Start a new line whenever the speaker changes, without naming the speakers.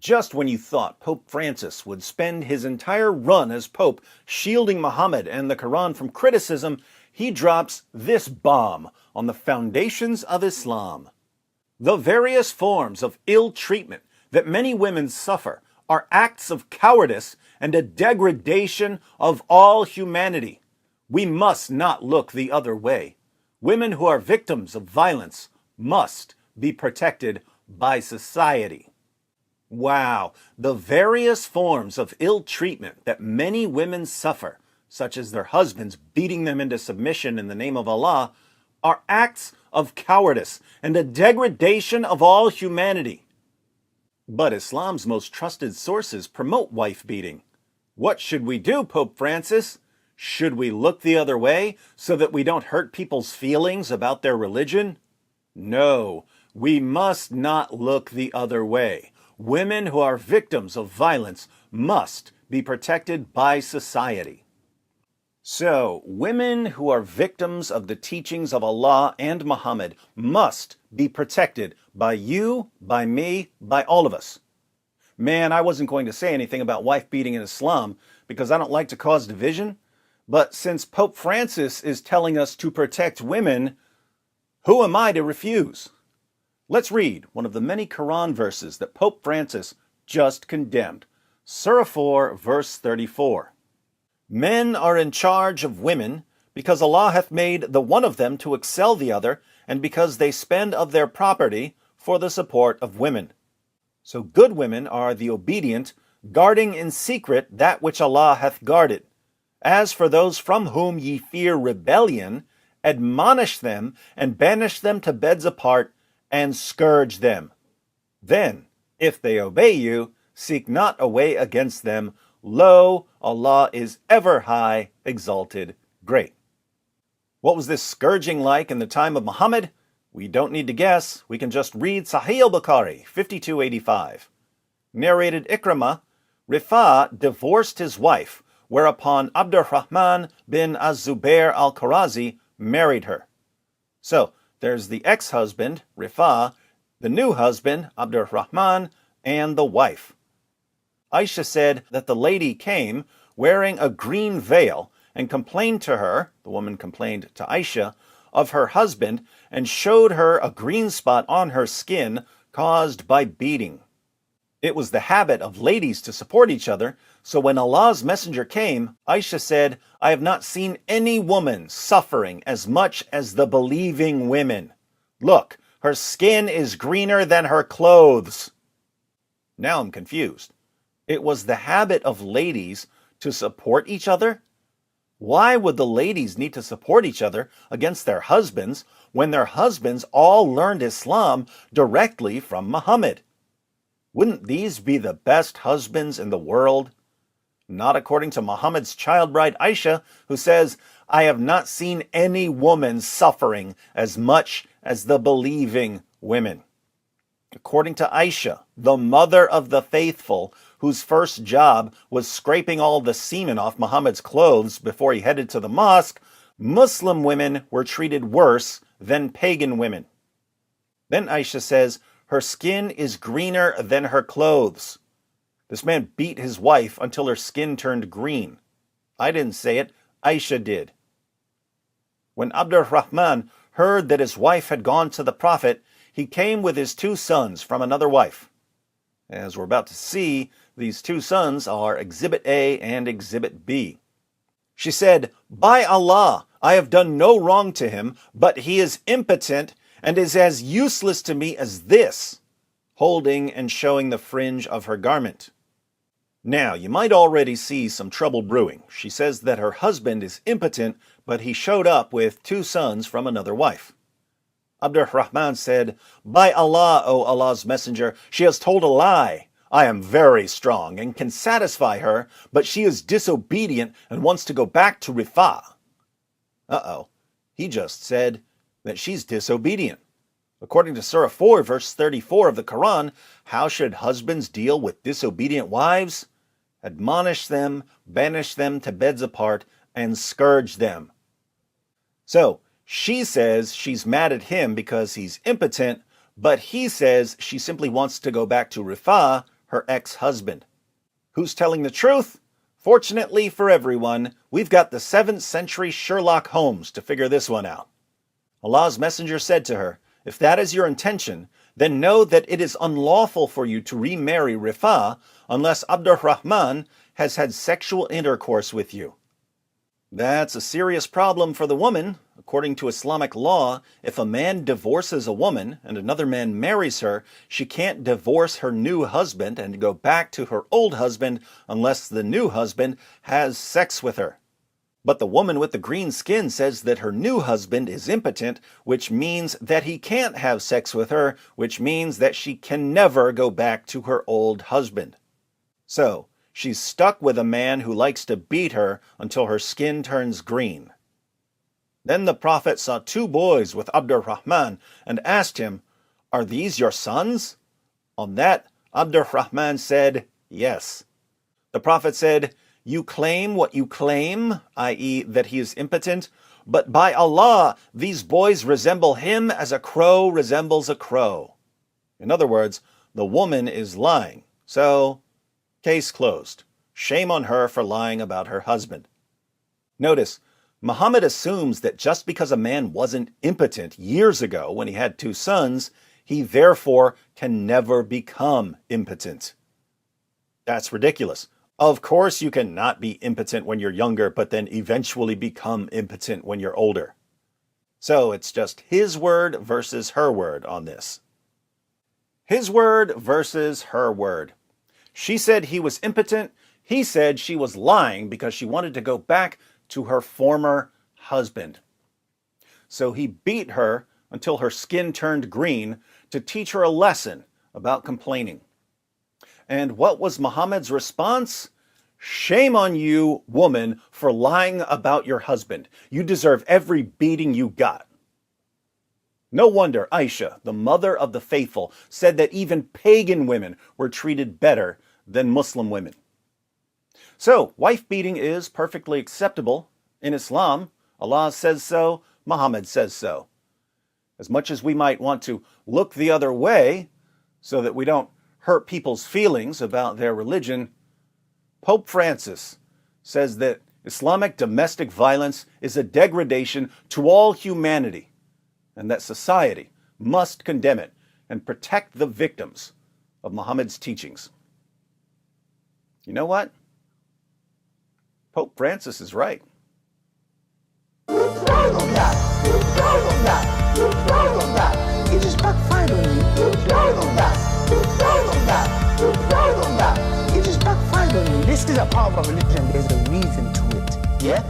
Just when you thought Pope Francis would spend his entire run as Pope shielding Muhammad and the Quran from criticism, he drops this bomb on the foundations of Islam. The various forms of ill treatment that many women suffer are acts of cowardice and a degradation of all humanity. We must not look the other way. Women who are victims of violence must be protected by society. Wow, the various forms of ill treatment that many women suffer, such as their husbands beating them into submission in the name of Allah, are acts of cowardice and a degradation of all humanity. But Islam's most trusted sources promote wife beating. What should we do, Pope Francis? Should we look the other way so that we don't hurt people's feelings about their religion? No, we must not look the other way. Women who are victims of violence must be protected by society. So, women who are victims of the teachings of Allah and Muhammad must be protected by you, by me, by all of us. Man, I wasn't going to say anything about wife beating in Islam because I don't like to cause division, but since Pope Francis is telling us to protect women, who am I to refuse? Let's read one of the many Quran verses that Pope Francis just condemned. Surah 4, verse 34. Men are in charge of women, because Allah hath made the one of them to excel the other, and because they spend of their property for the support of women. So good women are the obedient, guarding in secret that which Allah hath guarded. As for those from whom ye fear rebellion, admonish them and banish them to beds apart, and scourge them. Then, if they obey you, seek not a way against them. Lo, Allah is ever high, exalted, great. What was this scourging like in the time of Muhammad? We don't need to guess. We can just read Sahih al-Bukhari, 5285. Narrated Ikramah, Rifa divorced his wife, whereupon Abdurrahman bin Az-Zubair al-Qurazi married her. So, there's the ex-husband, Rifa, the new husband, Abdurrahman, and the wife. Aisha said that the lady came wearing a green veil and complained to her, the woman complained to Aisha, of her husband and showed her a green spot on her skin caused by beating. It was the habit of ladies to support each other, so when Allah's messenger came, Aisha said, I have not seen any woman suffering as much as the believing women. Look, her skin is greener than her clothes. Now I'm confused. It was the habit of ladies to support each other? Why would the ladies need to support each other against their husbands when their husbands all learned Islam directly from Muhammad? Wouldn't these be the best husbands in the world? Not according to Muhammad's child bride Aisha, who says, I have not seen any woman suffering as much as the believing women. According to Aisha, the mother of the faithful, whose first job was scraping all the semen off Muhammad's clothes before he headed to the mosque, Muslim women were treated worse than pagan women. Then Aisha says, her skin is greener than her clothes. This man beat his wife until her skin turned green. I didn't say it, Aisha did. When Abdurrahman heard that his wife had gone to the Prophet, he came with his 2 sons from another wife. As we're about to see, these 2 sons are Exhibit A and Exhibit B. She said, By Allah, I have done no wrong to him, but he is impotent and is as useless to me as this, holding and showing the fringe of her garment. Now, you might already see some trouble brewing. She says that her husband is impotent, but he showed up with 2 sons from another wife. Abdurrahman said, By Allah, O Allah's messenger, she has told a lie. I am very strong and can satisfy her, but she is disobedient and wants to go back to Rifa. Uh-oh. He just said that she's disobedient. According to Surah 4, verse 34 of the Quran, how should husbands deal with disobedient wives? Admonish them, banish them to beds apart, and scourge them. So, she says she's mad at him because he's impotent, but he says she simply wants to go back to Rifa, her ex-husband. Who's telling the truth? Fortunately for everyone, we've got the 7th century Sherlock Holmes to figure this one out. Allah's messenger said to her, "If that is your intention, then know that it is unlawful for you to remarry Rifa unless Abdurrahman has had sexual intercourse with you." That's a serious problem for the woman. According to Islamic law, if a man divorces a woman and another man marries her, she can't divorce her new husband and go back to her old husband unless the new husband has sex with her. But the woman with the green skin says that her new husband is impotent, which means that he can't have sex with her, which means that she can never go back to her old husband. So, she's stuck with a man who likes to beat her until her skin turns green. Then the Prophet saw 2 boys with Abdurrahman and asked him, "Are these your sons?" On that, Abdurrahman said, "Yes." The Prophet said, "You claim what you claim, i.e., that he is impotent, but by Allah, these boys resemble him as a crow resembles a crow." In other words, the woman is lying. So, case closed. Shame on her for lying about her husband. Notice, Muhammad assumes that just because a man wasn't impotent years ago when he had 2 sons, he therefore can never become impotent. That's ridiculous. Of course you cannot be impotent when you're younger, but then eventually become impotent when you're older. So it's just his word versus her word on this. His word versus her word. She said he was impotent. He said she was lying because she wanted to go back to her former husband. So he beat her until her skin turned green to teach her a lesson about complaining. And what was Muhammad's response? "Shame on you, woman, for lying about your husband. You deserve every beating you got." No wonder Aisha, the mother of the faithful, said that even pagan women were treated better than Muslim women. So, wife beating is perfectly acceptable. In Islam, Allah says so, Muhammad says so. As much as we might want to look the other way so that we don't hurt people's feelings about their religion, Pope Francis says that Islamic domestic violence is a degradation to all humanity, and that society must condemn it and protect the victims of Muhammad's teachings. You know what? Pope Francis is right.
It just backfired on you. It just backfired on you. This is a part of our religion. There's a reason to it. Yeah?